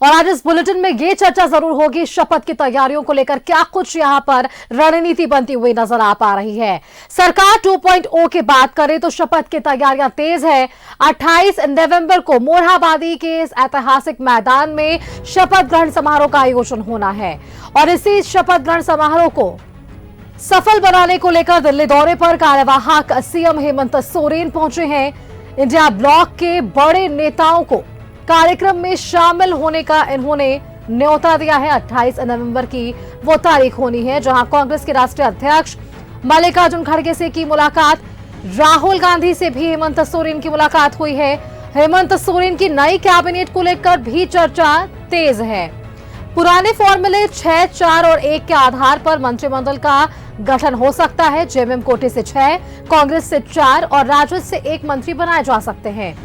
और आज इस बुलेटिन में ये चर्चा जरूर होगी, शपथ की तैयारियों को लेकर क्या कुछ यहां पर रणनीति बनती हुई नजर आ पा रही है। सरकार 2.0 की बात करें तो शपथ की तैयारियां तेज है। 28 नवंबर को मोरहाबादी के इस ऐतिहासिक मैदान में शपथ ग्रहण समारोह का आयोजन होना है और इसी शपथ ग्रहण समारोह को सफल बनाने को लेकर दिल्ली दौरे पर कार्यवाहक सीएम हेमंत सोरेन पहुंचे हैं। इंडिया ब्लॉक के बड़े नेताओं को कार्यक्रम में शामिल होने का इन्होंने न्योता दिया है। 28 नवंबर की वो तारीख होनी है जहां कांग्रेस के राष्ट्रीय अध्यक्ष मल्लिकार्जुन खड़गे से की मुलाकात, राहुल गांधी से भी हेमंत सोरेन की मुलाकात हुई है। हेमंत सोरेन की नई कैबिनेट को लेकर भी चर्चा तेज है। पुराने फॉर्मूले 6, 4 और 1 के आधार पर मंत्रिमंडल का गठन हो सकता है। जेएमएम कोटे से 6, कांग्रेस से 4 और राजद से 1 मंत्री बनाए जा सकते हैं।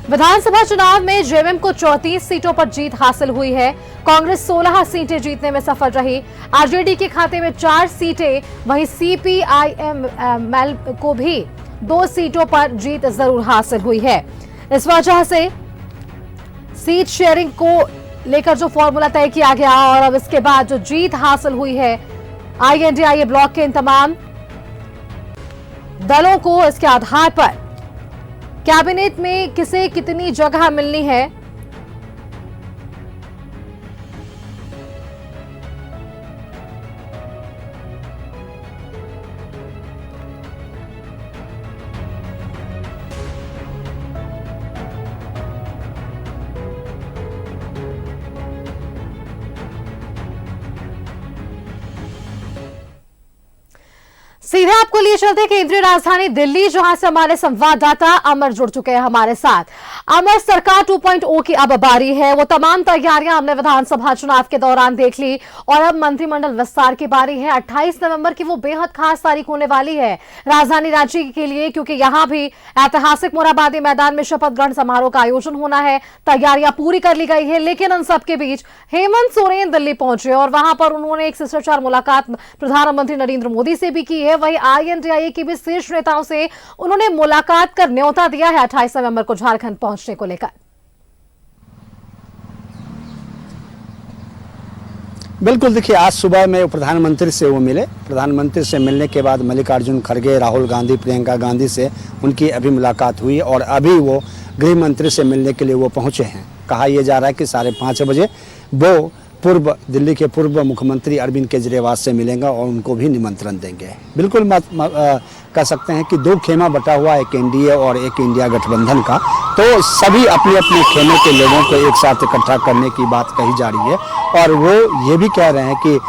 विधानसभा चुनाव में जेएमएम को 34 सीटों पर जीत हासिल हुई है। कांग्रेस 16 सीटें जीतने में सफल रही। आरजेडी के खाते में 4 सीटें, वहीं सीपीआईएम को भी 2 सीटों पर जीत जरूर हासिल हुई है। इस वजह से सीट शेयरिंग को लेकर जो फॉर्मूला तय किया गया और अब इसके बाद जो जीत हासिल हुई है आईएनडीआईए ब्लॉक के इन तमाम दलों को, इसके आधार पर कैबिनेट में किसे कितनी जगह मिलनी है, सीधे आपको लिए चलते केंद्रीय राजधानी दिल्ली, जहां से हमारे संवाददाता अमर जुड़ चुके हैं हमारे साथ। अमर, सरकार 2.0 की अब बारी है। वो तमाम तैयारियां हमने विधानसभा चुनाव के दौरान देख ली और अब मंत्रिमंडल विस्तार की बारी है। 28 नवंबर की वो बेहद खास तारीख होने वाली है राजधानी रांची के लिए, क्योंकि यहां भी ऐतिहासिक मोरहाबादी मैदान में शपथ ग्रहण समारोह का आयोजन होना है। तैयारियां पूरी कर ली गई है, लेकिन इन सबके बीच हेमंत सोरेन दिल्ली पहुंचे और वहां पर उन्होंने एक शिष्टाचार मुलाकात प्रधानमंत्री नरेंद्र मोदी से भी की है। वहीं आईएनडीआईए की भी शीर्ष नेताओं से उन्होंने मुलाकात कर न्योता दिया है 28 नवंबर को झारखंड पहुंचने को लेकर। बिल्कुल, देखिए आज सुबह में प्रधानमंत्री से वो मिले। प्रधानमंत्री से मिलने के बाद मल्लिकार्जुन खड़गे, राहुल गांधी, प्रियंका गांधी से उनकी अभी मुलाकात हुई और अभी वो गृह मंत्री से मिलने के लिए वो पहुंचे हैं। कहा यह जा रहा है कि 5:30 बजे वो दिल्ली के पूर्व मुख्यमंत्री अरविंद केजरीवाल से मिलेंगे और उनको भी निमंत्रण देंगे। बिल्कुल कह सकते हैं कि 2 खेमा बटा हुआ, एक एनडीए और एक इंडिया गठबंधन का, तो सभी अपने अपने खेमे के लोगों को एक साथ इकट्ठा करने की बात कही जा रही है और वो ये भी कह रहे हैं कि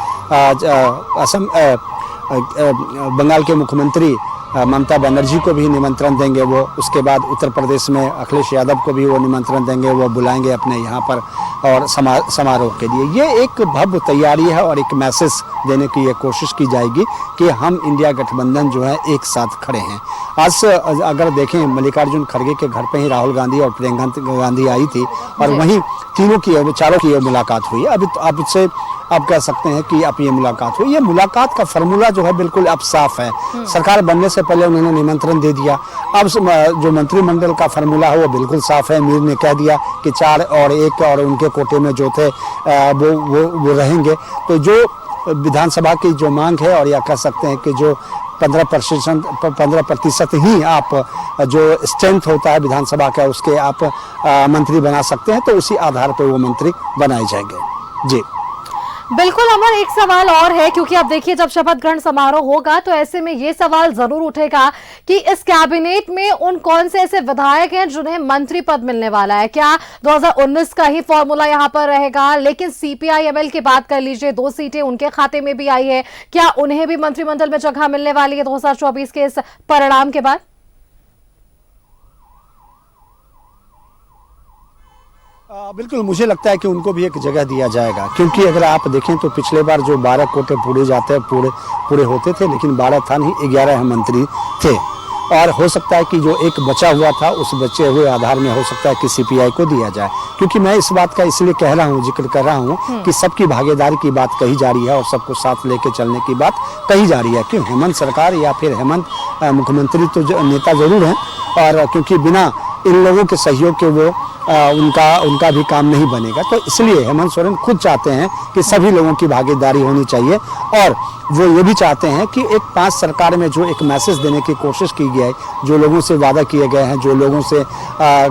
बंगाल के मुख्यमंत्री ममता बनर्जी को भी निमंत्रण देंगे वो। उसके बाद उत्तर प्रदेश में अखिलेश यादव को भी वो निमंत्रण देंगे, वो बुलाएंगे अपने यहाँ पर और समारोह के लिए। ये एक भव्य तैयारी है और एक मैसेज देने की ये कोशिश की जाएगी कि हम इंडिया गठबंधन जो है एक साथ खड़े हैं। आज अगर देखें मल्लिकार्जुन खड़गे के घर पे ही राहुल गांधी और प्रियंका गांधी आई थी और वहीं चारों की मुलाकात हुई। अभी तो अब से आप कह सकते हैं कि अब ये मुलाकात हुई। ये मुलाकात का फॉर्मूला जो है बिल्कुल अब साफ है। सरकार बनने से पहले उन्होंने निमंत्रण दे दिया। अब जो मंत्रिमंडल का फॉर्मूला है वो बिल्कुल साफ है। मीर ने कह दिया कि 4 और 1 और उनके कोटे में जो थे वो रहेंगे। तो जो विधानसभा की जो मांग है और या कह सकते हैं कि जो 15% ही आप जो स्ट्रेंथ होता है विधानसभा का उसके आप मंत्री बना सकते हैं, तो उसी आधार पर वो मंत्री बनाए जाएंगे। जी बिल्कुल अमर, एक सवाल और है, क्योंकि अब देखिए जब शपथ ग्रहण समारोह होगा तो ऐसे में ये सवाल जरूर उठेगा कि इस कैबिनेट में उन कौन से ऐसे विधायक हैं जिन्हें मंत्री पद मिलने वाला है। क्या 2019 का ही फॉर्मूला यहां पर रहेगा? लेकिन सीपीआईएमएल की बात कर लीजिए, 2 सीटें उनके खाते में भी आई है। क्या उन्हें भी मंत्रिमंडल में जगह मिलने वाली है 2024 के इस परिणाम के बाद? बिल्कुल, मुझे लगता है कि उनको भी एक जगह दिया जाएगा, क्योंकि अगर आप देखें तो पिछले बार जो 12 कोटे पूरे होते थे, लेकिन 12 था नहीं, 11 मंत्री थे और हो सकता है कि जो एक बचा हुआ था उस बचे हुए आधार में हो सकता है कि सीपीआई को दिया जाए। क्योंकि मैं इस बात का इसलिए कह रहा हूँ, जिक्र कर रहा हूँ कि सबकी भागीदारी की बात कही जा रही है और सबको साथ लेके चलने की बात कही जा रही है। क्यों हेमंत सरकार या फिर हेमंत मुख्यमंत्री तो नेता जरूर हैं और क्योंकि बिना इन लोगों के सहयोग के वो उनका भी काम नहीं बनेगा। तो इसलिए हेमंत सोरेन खुद चाहते हैं कि सभी लोगों की भागीदारी होनी चाहिए, और वो ये भी चाहते हैं कि एक 5 सरकार में जो एक मैसेज देने की कोशिश की गई है, जो लोगों से वादा किए गए हैं, जो लोगों से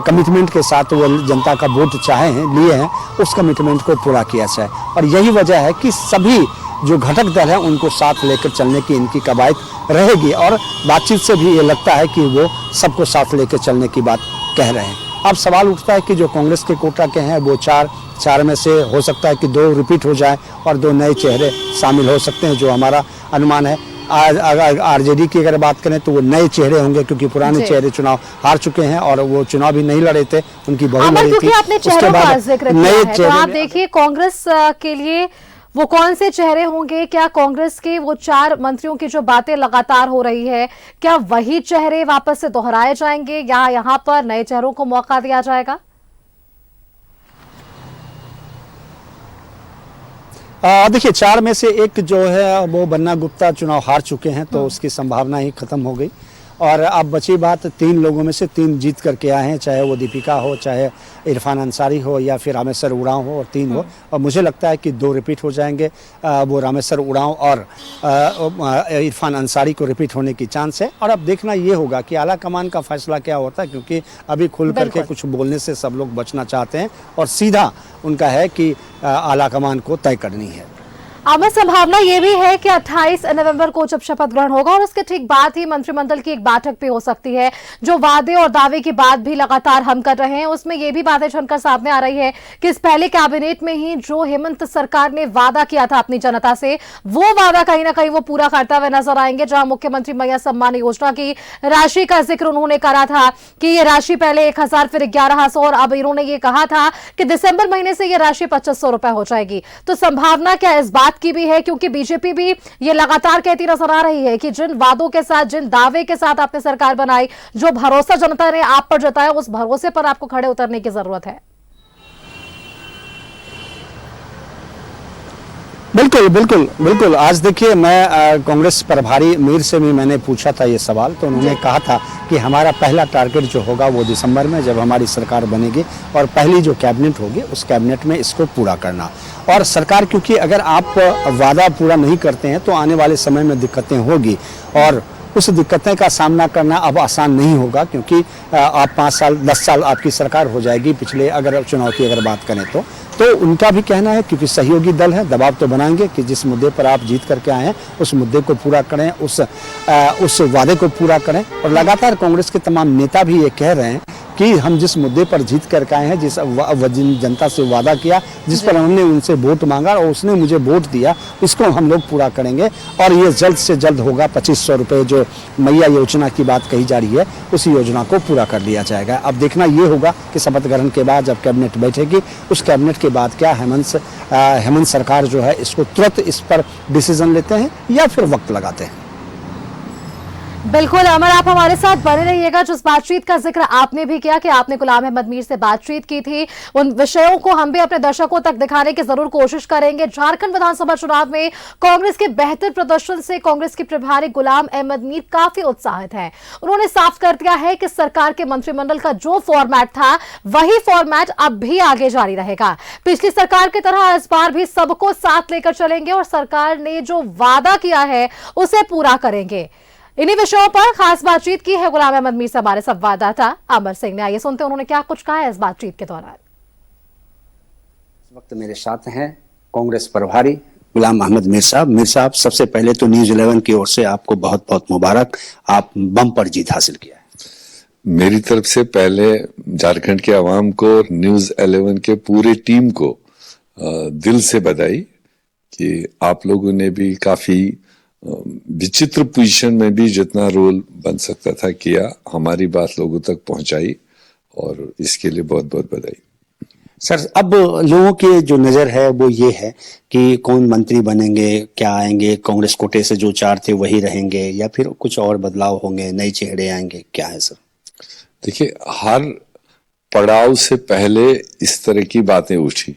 कमिटमेंट के साथ वो जनता का वोट लिए हैं, उस कमिटमेंट को पूरा किया जाए। और यही वजह है कि सभी जो घटक दल है उनको साथ लेकर चलने की इनकी कवायद रहेगी, और बातचीत से भी ये लगता है कि वो सबको साथ लेकर चलने की बात कह रहे हैं। अब सवाल उठता है कि जो कांग्रेस के कोटा के हैं वो चार में से हो सकता है कि 2 रिपीट हो जाए और 2 नए चेहरे शामिल हो सकते हैं, जो हमारा अनुमान है। आज आरजेडी की अगर बात करें तो वो नए चेहरे होंगे, क्योंकि पुराने चेहरे चुनाव हार चुके हैं और वो चुनाव भी नहीं लड़े थे, उनकी बहू लड़ी थी। आपने चेहरों का जिक्र किया है, तो आप देखिए कांग्रेस के लिए वो कौन से चेहरे होंगे? क्या कांग्रेस के वो 4 मंत्रियों की जो बातें लगातार हो रही है, क्या वही चेहरे वापस से दोहराए जाएंगे या यहां पर नए चेहरों को मौका दिया जाएगा? देखिए, 4 में से एक जो है वो बन्ना गुप्ता चुनाव हार चुके हैं, तो उसकी संभावना ही खत्म हो गई। और अब बची बात 3 लोगों में से 3 जीत करके आए हैं, चाहे वो दीपिका हो, चाहे इरफान अंसारी हो, या फिर रामेश्वर उरांव हो, और 3 हो। और मुझे लगता है कि 2 रिपीट हो जाएंगे, वो रामेश्वर उरांव और इरफान अंसारी को रिपीट होने की चांस है। और अब देखना ये होगा कि आला कमान का फैसला क्या होता है, क्योंकि अभी खुल करके कुछ बोलने से सब लोग बचना चाहते हैं, और सीधा उनका है कि आला कमान को तय करनी है। अमर, संभावना ये भी है कि 28 नवंबर को जब शपथ ग्रहण होगा और उसके ठीक बाद ही मंत्रिमंडल की एक बैठक भी हो सकती है। जो वादे और दावे की बात भी लगातार हम कर रहे हैं, उसमें ये भी बातें छनकर सामने आ रही है कि इस पहले कैबिनेट में ही जो हेमंत सरकार ने वादा किया था अपनी जनता से, वो वादा कहीं ना कहीं वो पूरा करता हुए नजर आएंगे। जहां मुख्यमंत्री मैया सम्मान योजना की राशि का जिक्र उन्होंने करा था कि ये राशि पहले 1000 फिर 1100, और अब इन्होंने ये कहा था कि दिसंबर महीने से ये राशि 2500 रुपए हो जाएगी। तो संभावना क्या इस बात की भी है, क्योंकि बीजेपी भी ये लगातार कहती नजर आ रही है कि जिन वादों के साथ, जिन दावे के साथ आपने सरकार बनाई, जो भरोसा जनता ने आप पर जताया, उस भरोसे पर आपको खड़े उतरने की जरूरत है। बिल्कुल बिल्कुल बिल्कुल। आज देखिए, मैं कांग्रेस प्रभारी मीर से भी मैंने पूछा था ये सवाल, तो उन्होंने कहा था कि हमारा पहला टारगेट जो होगा वो दिसंबर में, जब हमारी सरकार बनेगी और पहली जो कैबिनेट होगी उस कैबिनेट में इसको पूरा करना। और सरकार, क्योंकि अगर आप वादा पूरा नहीं करते हैं तो आने वाले समय में दिक्कतें होगी, और उस दिक्कतें का सामना करना अब आसान नहीं होगा, क्योंकि आप 5 साल 10 साल आपकी सरकार हो जाएगी। पिछले अगर चुनाव की अगर बात करें तो उनका भी कहना है, क्योंकि सहयोगी दल है, दबाव तो बनाएंगे कि जिस मुद्दे पर आप जीत करके आए हैं उस मुद्दे को पूरा करें, उस वादे को पूरा करें। और लगातार कांग्रेस के तमाम नेता भी ये कह रहे हैं कि हम जिस मुद्दे पर जीत करके आए हैं, जिस जनता से वादा किया, जिस पर हमने उनसे वोट मांगा और उसने मुझे वोट दिया, इसको हम लोग पूरा करेंगे। और ये जल्द से जल्द होगा। 2500 रुपये जो मैया योजना की बात कही जा रही है, उस योजना को पूरा कर लिया जाएगा। अब देखना ये होगा कि शपथ ग्रहण के बाद जब कैबिनेट बैठेगी, उस कैबिनेट के बाद क्या हेमंत सरकार जो है इसको तुरंत इस पर डिसीजन लेते हैं या फिर वक्त लगाते हैं। बिल्कुल अमर, आप हमारे साथ बने रहिएगा। जिस बातचीत का जिक्र आपने भी किया कि आपने गुलाम अहमद मीर से बातचीत की थी, उन विषयों को हम भी अपने दर्शकों तक दिखाने की जरूर कोशिश करेंगे। झारखंड विधानसभा चुनाव में कांग्रेस के बेहतर प्रदर्शन से कांग्रेस के प्रभारी गुलाम अहमद मीर काफी उत्साहित हैं। उन्होंने साफ कर दिया है कि सरकार के मंत्रिमंडल का जो फॉर्मेट था वही फॉर्मेट अब भी आगे जारी रहेगा। पिछली सरकार की तरह इस बार भी सबको साथ लेकर चलेंगे और सरकार ने जो वादा किया है उसे पूरा करेंगे। इन्हीं विषयों पर खास बातचीत की है गुलाम अहमद मीर से हमारे संवाददाता अमर सिंह ने। आइए सुनते हैं उन्होंने क्या कुछ कहा है इस बातचीत के दौरान। इस वक्त मेरे साथ हैं कांग्रेस प्रभारी गुलाम अहमद मीर साहब। मीर साहब, सबसे पहले तो न्यूज़ 11 की ओर से आपको बहुत बहुत मुबारक, आप बम पर जीत हासिल किया है। मेरी तरफ से पहले झारखंड के अवाम को और न्यूज़ 11 के पूरे टीम को दिल से बधाई कि आप लोगों ने भी काफी विचित्र पोजीशन में भी जितना रोल बन सकता था किया, हमारी बात लोगों तक पहुंचाई, और इसके लिए बहुत बहुत बधाई। सर, अब लोगों की जो नजर है वो ये है कि कौन मंत्री बनेंगे, क्या आएंगे, कांग्रेस कोटे से जो 4 थे वही रहेंगे या फिर कुछ और बदलाव होंगे, नए चेहरे आएंगे, क्या है सर? देखिए, हर पड़ाव से पहले इस तरह की बातें उठी,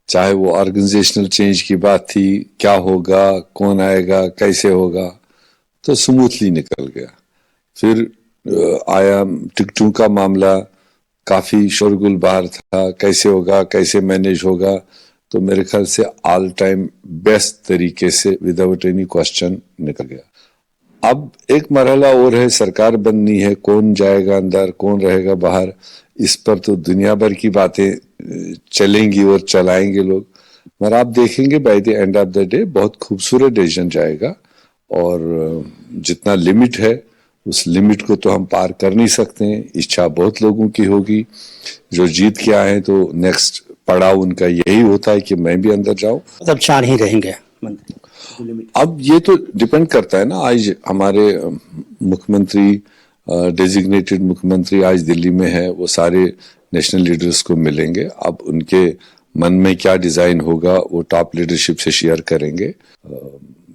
चाहे वो ऑर्गेनाइजेशनल चेंज की बात थी, क्या होगा, कौन आएगा, कैसे होगा, तो स्मूथली निकल गया। फिर आया टिकटों का मामला, काफी शोरगुल बाहर था, कैसे होगा, कैसे मैनेज होगा, तो मेरे ख्याल से ऑल टाइम बेस्ट तरीके से विदाउट एनी क्वेश्चन निकल गया। अब एक मरहला और है, सरकार बननी है, कौन जाएगा अंदर, कौन रहेगा बाहर, इस पर तो दुनिया भर की बातें चलेंगी और चलाएंगे लोग, मगर आप देखेंगे by the end of the day बहुत खूबसूरत डिसीजन जाएगा। और जितना लिमिट है उस लिमिट को तो हम पार कर नहीं सकते हैं, इच्छा बहुत लोगों की होगी, जो जीत के आए तो नेक्स्ट पड़ाव उनका यही होता है कि मैं भी अंदर जाऊं। मतलब 4 ही रहेंगे मंत्री। अब ये तो डिपेंड करता है ना, आज हमारे मुख्यमंत्री डेजिग्नेटेड मुख्यमंत्री आज दिल्ली में है, वो सारे नेशनल लीडर्स को मिलेंगे, अब उनके मन में क्या डिजाइन होगा वो टॉप लीडरशिप से शेयर करेंगे।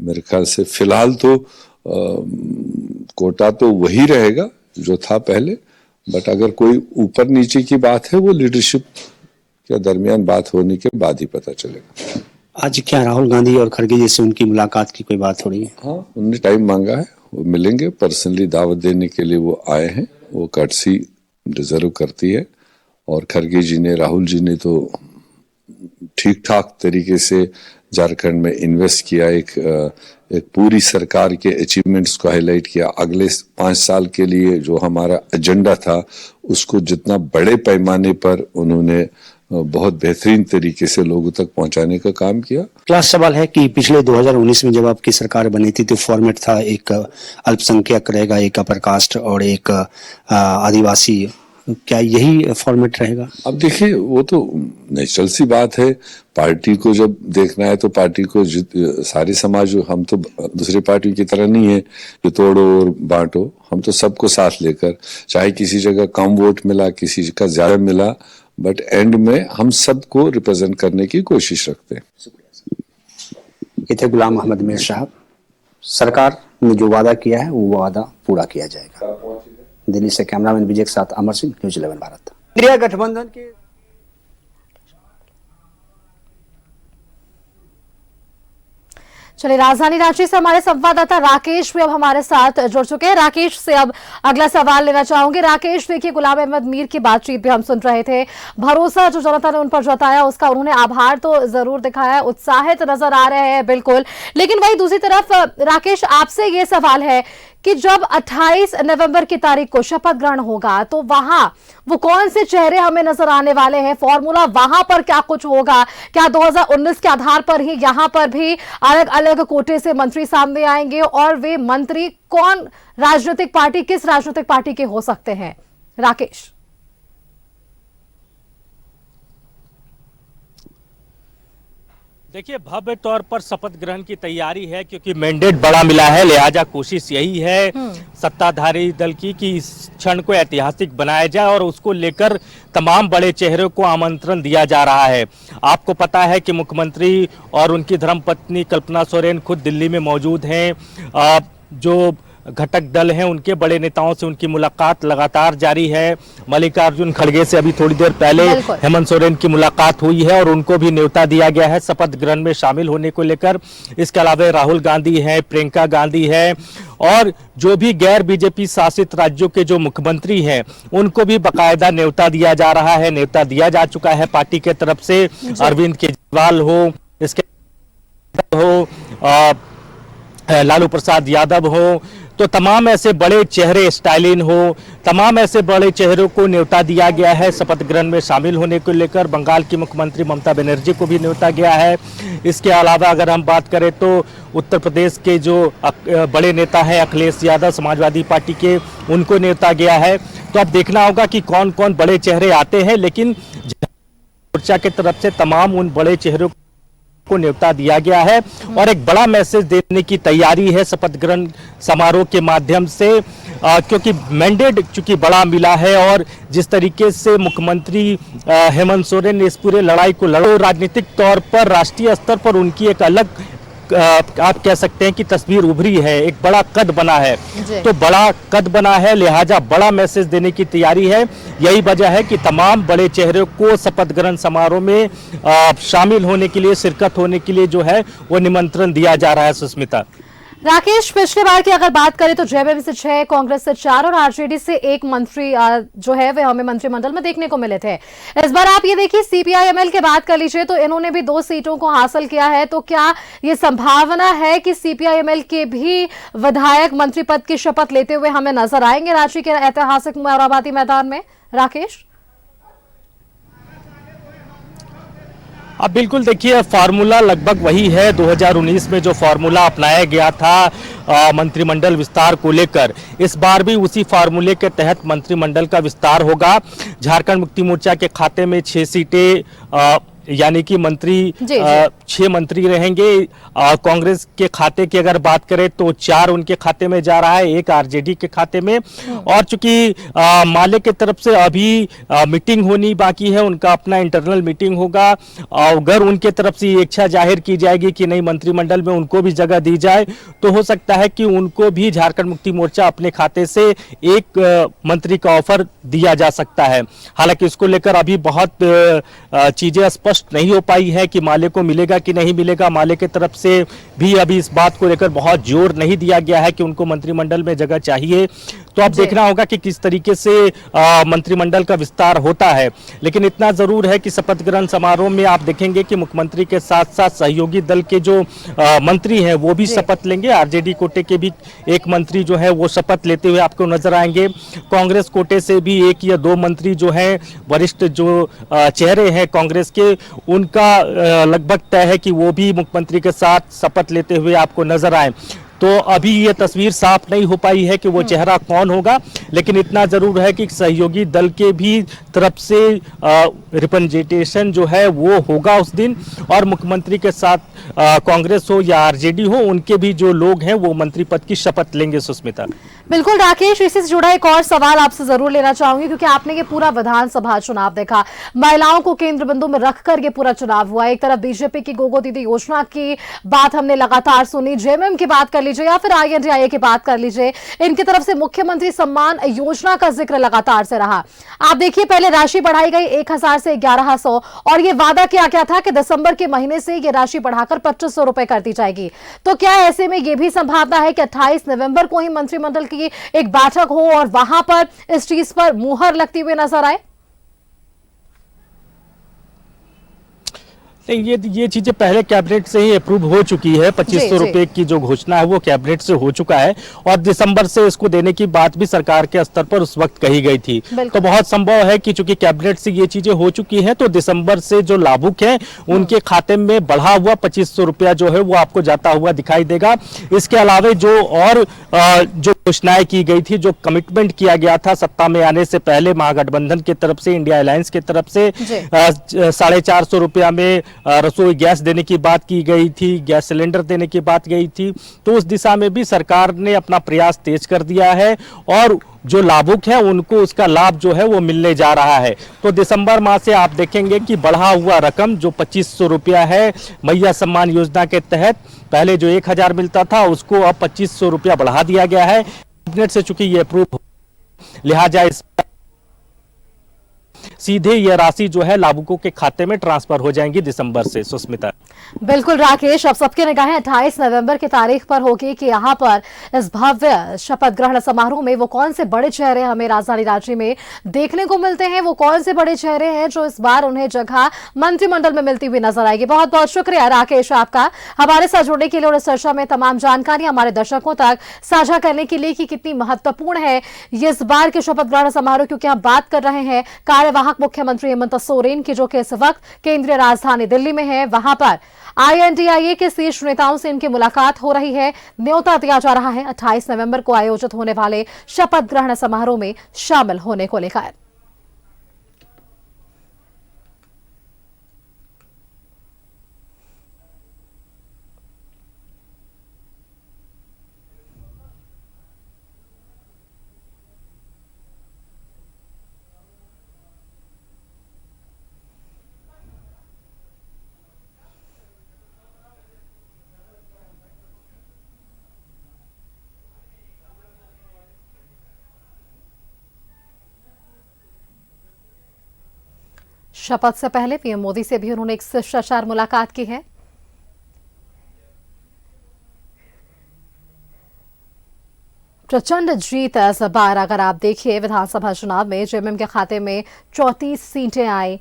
मेरे ख्याल से फिलहाल तो कोटा तो वही रहेगा जो था पहले, बट अगर कोई ऊपर नीचे की बात है वो लीडरशिप के दरमियान बात होने के बाद ही पता चलेगा। आज क्या राहुल गांधी और खड़गे जी से उनकी मुलाकात की कोई बात हो रही है? हाँ, उन्होंने टाइम मांगा है, वो मिलेंगे, पर्सनली दावत देने के लिए वो आए हैं, वो कर्टसी डिजर्व करती है। और खड़गे जी ने, राहुल जी ने तो ठीक ठाक तरीके से झारखंड में इन्वेस्ट किया, एक पूरी सरकार के अचीवमेंट्स को हाईलाइट किया। अगले 5 साल के लिए जो हमारा एजेंडा था उसको जितना बड़े पैमाने पर उन्होंने बहुत बेहतरीन तरीके से लोगों तक पहुंचाने का काम किया। क्लास सवाल है कि पिछले 2019 में जब आपकी सरकार बनी थी तो फॉर्मेट था, एक अल्पसंख्यक रहेगा, एक अपर कास्ट और एक आदिवासी, क्या यही फॉर्मेट रहेगा? अब देखिए, वो तो नेचुरल सी बात है, पार्टी को जब देखना है तो पार्टी को सारे समाज, हम तो दूसरी पार्टियों की तरह नहीं है जो तोड़ो और बांटो, हम तो सबको साथ लेकर, चाहे किसी जगह कम वोट मिला, किसी का ज्यादा मिला, बट एंड में हम सबको रिप्रेजेंट करने की कोशिश रखते हैं। ये थे गुलाम मोहम्मद मीर साहब। सरकार ने जो वादा किया है वो वादा पूरा किया जाएगा। दिल्ली से कैमरामैन विजय के साथ अमर सिंह, न्यूज़ 11 भारत। इंडिया गठबंधन के चलिए, राजधानी रांची से हमारे संवाददाता राकेश भी अब हमारे साथ जुड़ चुके हैं। राकेश से अब अगला सवाल लेना चाहूंगी। राकेश, देखिए, गुलाम अहमद मीर की बातचीत भी हम सुन रहे थे, भरोसा जो जनता ने उन पर जताया उसका उन्होंने आभार तो जरूर दिखाया, उत्साहित नजर आ रहे हैं, बिल्कुल। लेकिन वही दूसरी तरफ राकेश, आपसे ये सवाल है कि जब 28 नवंबर की तारीख को शपथ ग्रहण होगा तो वहां वो कौन से चेहरे हमें नजर आने वाले हैं, फॉर्मूला वहां पर क्या कुछ होगा? क्या 2019 के आधार पर ही यहां पर भी अलग अलग कोटे से मंत्री सामने आएंगे, और वे मंत्री कौन राजनीतिक पार्टी, किस राजनीतिक पार्टी के हो सकते हैं? राकेश, देखिए, भव्य तौर पर शपथ ग्रहण की तैयारी है, क्योंकि मैंडेट बड़ा मिला है, लिहाजा कोशिश यही है सत्ताधारी दल की कि इस क्षण को ऐतिहासिक बनाया जाए और उसको लेकर तमाम बड़े चेहरों को आमंत्रण दिया जा रहा है। आपको पता है कि मुख्यमंत्री और उनकी धर्मपत्नी कल्पना सोरेन खुद दिल्ली में मौजूद हैं। जो घटक दल हैं उनके बड़े नेताओं से उनकी मुलाकात लगातार जारी है। मल्लिकार्जुन खड़गे से अभी थोड़ी देर पहले हेमंत सोरेन की मुलाकात हुई है और उनको भी न्योता दिया गया है शपथ ग्रहण में शामिल होने को लेकर। इसके अलावा राहुल गांधी है, प्रियंका गांधी है, और जो भी गैर बीजेपी शासित राज्यों के जो मुख्यमंत्री हैं उनको भी बाकायदा न्योता दिया जा रहा है। न्योता दिया जा चुका है पार्टी के तरफ से, अरविंद केजरीवाल हो, इसके हो लालू प्रसाद यादव हो, तो तमाम ऐसे बड़े चेहरे, स्टालिन हो, तमाम ऐसे बड़े चेहरों को न्योता दिया गया है शपथ ग्रहण में शामिल होने को लेकर। बंगाल की मुख्यमंत्री ममता बनर्जी को भी न्योता गया है। इसके अलावा अगर हम बात करें तो उत्तर प्रदेश के जो बड़े नेता हैं अखिलेश यादव समाजवादी पार्टी के, उनको न्योता गया है। तो अब देखना होगा कि कौन कौन बड़े चेहरे आते हैं, लेकिन मोर्चा की तरफ से तमाम उन बड़े चेहरों को न्योता दिया गया है और एक बड़ा मैसेज देने की तैयारी है शपथ ग्रहण समारोह के माध्यम से, क्योंकि मैंडेट चूंकि बड़ा मिला है और जिस तरीके से मुख्यमंत्री हेमंत सोरेन ने इस पूरे लड़ाई को लड़ो, राजनीतिक तौर पर राष्ट्रीय स्तर पर उनकी एक अलग आप कह सकते हैं कि तस्वीर उभरी है, एक बड़ा कद बना है। तो बड़ा कद बना है, लिहाजा बड़ा मैसेज देने की तैयारी है। यही वजह है कि तमाम बड़े चेहरों को शपथ ग्रहण समारोह में शामिल होने के लिए, शिरकत होने के लिए जो है वो निमंत्रण दिया जा रहा है। सुष्मिता, राकेश, पिछले बार की अगर बात करें तो जेएमएम से 6, कांग्रेस से 4 और आरजेडी से 1 मंत्री जो है वे हमें मंत्रिमंडल में देखने को मिले थे। इस बार आप ये देखिए सीपीआईएमएल की बात कर लीजिए तो इन्होंने भी 2 सीटों को हासिल किया है। तो क्या ये संभावना है कि सीपीआईएमएल के भी विधायक मंत्री पद की शपथ लेते हुए हमें नजर आएंगे रांची के ऐतिहासिक मोराबादी मैदान में? राकेश, अब बिल्कुल देखिए, फार्मूला लगभग वही है 2019 में जो फार्मूला अपनाया गया था मंत्रिमंडल विस्तार को लेकर। इस बार भी उसी फार्मूले के तहत मंत्रिमंडल का विस्तार होगा। झारखंड मुक्ति मोर्चा के खाते में 6 सीटें यानी कि मंत्री 6 मंत्री रहेंगे। कांग्रेस के खाते की अगर बात करें तो 4 उनके खाते में जा रहा है, 1 आरजेडी के खाते में। और चूंकि माले की तरफ से अभी मीटिंग होनी बाकी है, उनका अपना इंटरनल मीटिंग होगा। अगर उनके तरफ से इच्छा जाहिर की जाएगी कि नहीं मंत्रिमंडल में उनको भी जगह दी जाए तो हो सकता है कि उनको भी झारखंड मुक्ति मोर्चा अपने खाते से 1 मंत्री का ऑफर दिया जा सकता है। हालांकि इसको लेकर अभी बहुत चीजें स्पष्ट नहीं हो पाई है कि माले को मिलेगा कि नहीं मिलेगा। माले की तरफ से भी अभी इस बात को लेकर बहुत जोर नहीं दिया गया है कि उनको मंत्रिमंडल में जगह चाहिए। तो अब देखना होगा कि किस तरीके से मंत्रिमंडल का विस्तार होता है। लेकिन इतना जरूर है कि शपथ ग्रहण समारोह में आप देखेंगे कि मुख्यमंत्री के साथ साथ सहयोगी दल के जो मंत्री हैं वो भी शपथ लेंगे। आरजेडी कोटे के भी 1 मंत्री जो है वो शपथ लेते हुए आपको नजर आएंगे। कांग्रेस कोटे से भी 1 या 2 मंत्री जो हैं, वरिष्ठ जो चेहरे हैं कांग्रेस के, उनका लगभग तय है कि वो भी मुख्यमंत्री के साथ शपथ लेते हुए आपको नजर आए। तो अभी ये तस्वीर साफ नहीं हो पाई है कि वो चेहरा कौन होगा, लेकिन इतना जरूर है कि सहयोगी दल के भी तरफ से रिप्रेजेंटेशन जो है वो होगा उस दिन। और मुख्यमंत्री के साथ कांग्रेस हो या आरजेडी हो, उनके भी जो लोग हैं वो मंत्री पद की शपथ लेंगे। सुस्मिता, बिल्कुल राकेश, इसी से जुड़ा एक और सवाल आपसे जरूर लेना चाहूंगी क्योंकि आपने ये पूरा विधानसभा चुनाव देखा, महिलाओं को केंद्र बिंदु में रखकर ये पूरा चुनाव हुआ। एक तरफ बीजेपी की गोगो दीदी योजना की बात हमने लगातार सुनी, जेएमएम की बात कर लीजिए या फिर आईएनडीआईए की बात कर लीजिए, इनकी तरफ से मुख्यमंत्री सम्मान योजना का जिक्र लगातार से रहा। आप देखिए, पहले राशि बढ़ाई गई 1000 से 1100 और ये वादा किया गया था कि दिसंबर के महीने से ये राशि बढ़ाकर 2500 रुपए कर दी जाएगी। तो क्या ऐसे में यह भी संभावना है कि 28 नवंबर को ही मंत्रिमंडल की एक बैठक हो और वहां पर इस चीज पर मुहर लगती हुई नजर आए? ये चीजें पहले कैबिनेट से ही अप्रूव हो चुकी है। 2500 रुपए की जो घोषणा है वो कैबिनेट से हो चुका है और दिसंबर से इसको देने की बात भी सरकार के स्तर पर उस वक्त कही गई थी। तो बहुत संभव है कि चूंकि कैबिनेट से ये चीजें हो चुकी हैं तो दिसंबर से जो लाभुक हैं उनके खाते में बढ़ा हुआ 2500 रुपया जो है वो आपको जाता हुआ दिखाई देगा। इसके अलावा जो और जो घोषणाएं की गई थी, जो कमिटमेंट किया गया था सत्ता में आने से पहले महागठबंधन की तरफ से, इंडिया अलायंस की तरफ से 450 रुपया में रसोई गैस देने की बात की गई थी, गैस सिलेंडर देने की बात गई थी। तो उस दिशा में भी सरकार ने अपना प्रयास तेज कर दिया है और जो लाभुक है उनको उसका लाभ जो है वो मिलने जा रहा है। तो दिसंबर माह से आप देखेंगे कि बढ़ा हुआ रकम जो 2500 रुपया है मैया सम्मान योजना के तहत, पहले जो 1000 मिलता था उसको अब 2500 रुपया बढ़ा दिया गया है। कैबिनेट से चूंकि ये अप्रूव, लिहाजा इस सीधे यह राशि जो है लाभुकों के खाते में ट्रांसफर हो जाएंगी दिसंबर से। सुस्मिता, बिल्कुल राकेश, अब सबकी निगाहें 28 नवंबर की तारीख पर होगी कि यहां पर इस भव्य शपथ ग्रहण समारोह में वो कौन से बड़े चेहरे हमें राजधानी रांची में देखने को मिलते हैं, वो कौन से बड़े चेहरे हैं जो इस बार उन्हें जगह मंत्रिमंडल में मिलती हुई नजर आएगी। बहुत बहुत शुक्रिया राकेश आपका हमारे साथ जुड़ने के लिए और इस चर्चा में तमाम जानकारी हमारे दर्शकों तक साझा करने के लिए कि कितनी महत्वपूर्ण है ये इस बार के शपथ ग्रहण समारोह, क्योंकि हम बात कर रहे हैं कार्यवाहक मुख्यमंत्री हेमंत सोरेन की, जो कि इस वक्त केंद्रीय राजधानी दिल्ली में है। वहां पर आईएनडीआईए के शीर्ष नेताओं से इनकी मुलाकात हो रही है। न्योता दिया जा रहा है 28 नवंबर को आयोजित होने वाले शपथ ग्रहण समारोह में शामिल होने को लेकर। शपथ से पहले पीएम मोदी से भी उन्होंने एक शिष्टाचार मुलाकात की है। प्रचंड जीत है इस बार। अगर आप देखिए विधानसभा चुनाव में जेएमएम के खाते में 34 सीटें आई,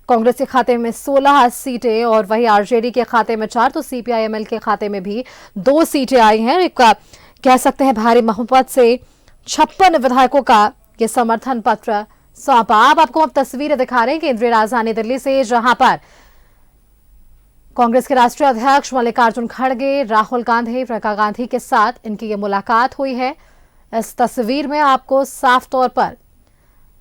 कांग्रेस के खाते में 16 सीटें और वही आरजेडी के खाते में 4, तो सीपीआईएमएल के खाते में भी 2 सीटें आई हैं। एक कह सकते हैं भारी बहुमत से 56 विधायकों का ये समर्थन पत्र सौंपा। अब आपको हम तस्वीरें दिखा रहे हैं केंद्रीय राजधानी दिल्ली से, जहां पर कांग्रेस के राष्ट्रीय अध्यक्ष मल्लिकार्जुन खड़गे, राहुल गांधी, प्रियंका गांधी के साथ इनकी ये मुलाकात हुई है। इस तस्वीर में आपको साफ तौर पर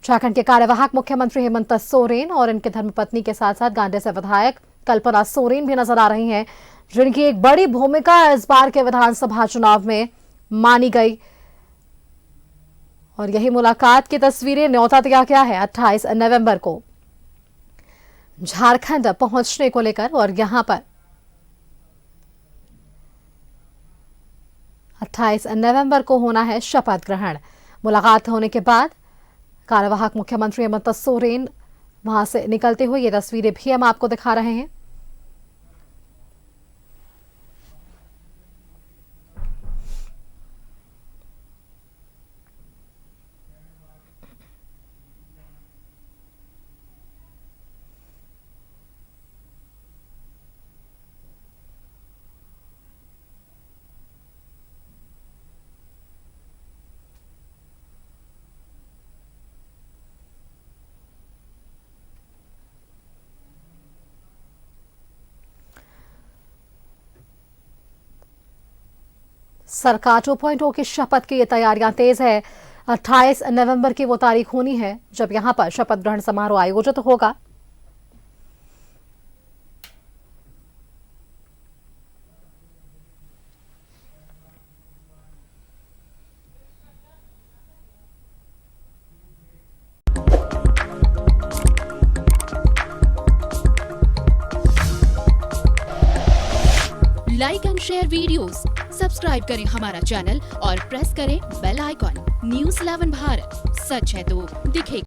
झारखंड के कार्यवाहक मुख्यमंत्री हेमंत सोरेन और इनके धर्मपत्नी के साथ साथ गांधी से विधायक कल्पना सोरेन भी नजर आ रही हैं, जिनकी एक बड़ी भूमिका इस बार के विधानसभा चुनाव में मानी गई। और यही मुलाकात की तस्वीरें, न्योता दिया गया है 28 नवंबर को झारखंड पहुंचने को लेकर। और यहां पर 28 नवंबर को होना है शपथ ग्रहण। मुलाकात होने के बाद कार्यवाहक मुख्यमंत्री हेमंत सोरेन वहां से निकलते हुए ये तस्वीरें भी हम आपको दिखा रहे हैं। सरकार 2.0 की शपथ की ये तैयारियां तेज है। 28 नवंबर की वो तारीख होनी है जब यहां पर शपथ ग्रहण समारोह आयोजित होगा। Like and share videos, subscribe करें हमारा चैनल और प्रेस करें बेल आइकॉन। न्यूज़ 11 भारत, सच है तो दिखेगा।